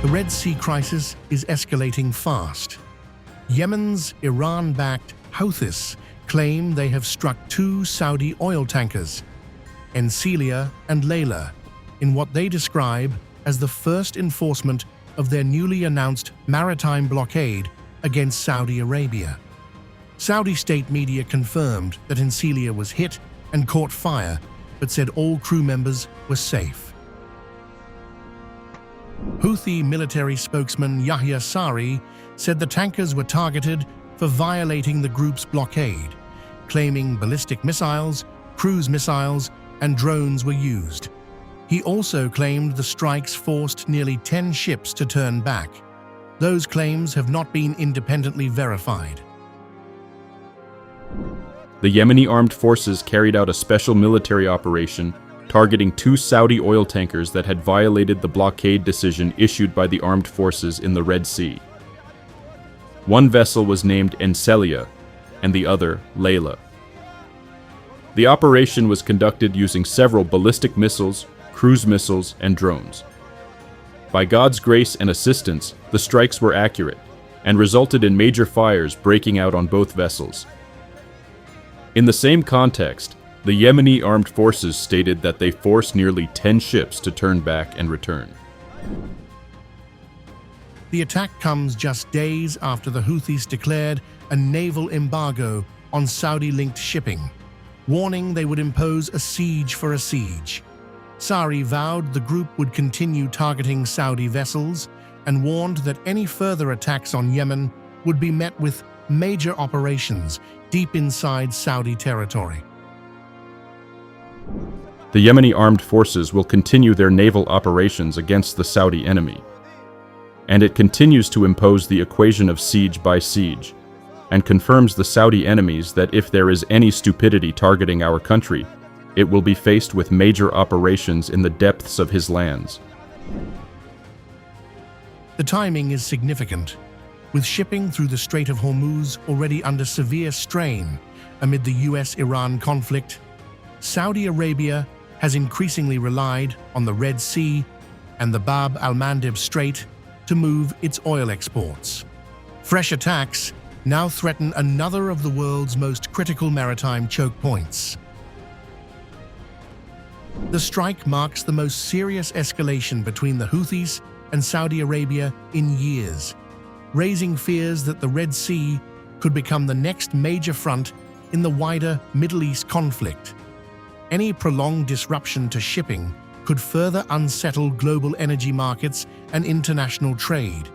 The Red Sea crisis is escalating fast. Yemen's Iran-backed Houthis claim they have struck two Saudi oil tankers, Encelia and Layla, in what they describe as the first enforcement of their newly announced maritime blockade against Saudi Arabia. Saudi state media confirmed that Encelia was hit and caught fire, but said all crew members were safe. Houthi military spokesman Yahya Saree said the tankers were targeted for violating the group's blockade, claiming ballistic missiles, cruise missiles, and drones were used. He also claimed the strikes forced nearly 10 ships to turn back. Those claims have not been independently verified. The Yemeni armed forces carried out a special military operation targeting two Saudi oil tankers that had violated the blockade decision issued by the armed forces in the Red Sea. One vessel was named Encelia and the other Layla. The operation was conducted using several ballistic missiles, cruise missiles, and drones. By God's grace and assistance, the strikes were accurate and resulted in major fires breaking out on both vessels. In the same context, the Yemeni armed forces stated that they forced nearly 10 ships to turn back and return. The attack comes just days after the Houthis declared a naval embargo on Saudi-linked shipping, warning they would impose a siege for a siege. Saree vowed the group would continue targeting Saudi vessels and warned that any further attacks on Yemen would be met with major operations deep inside Saudi territory. The Yemeni armed forces will continue their naval operations against the Saudi enemy, and it continues to impose the equation of siege by siege, and confirms the Saudi enemies that if there is any stupidity targeting our country, it will be faced with major operations in the depths of his lands. The timing is significant, with shipping through the Strait of Hormuz already under severe strain amid the U.S. Iran conflict. Saudi Arabia has increasingly relied on the Red Sea and the al-Mandeb Strait to move its oil exports. Fresh attacks now threaten another of the world's most critical maritime choke points. The strike marks the most serious escalation between the Houthis and Saudi Arabia in years, raising fears that the Red Sea could become the next major front in the wider Middle East conflict. Any prolonged disruption to shipping could further unsettle global energy markets and international trade,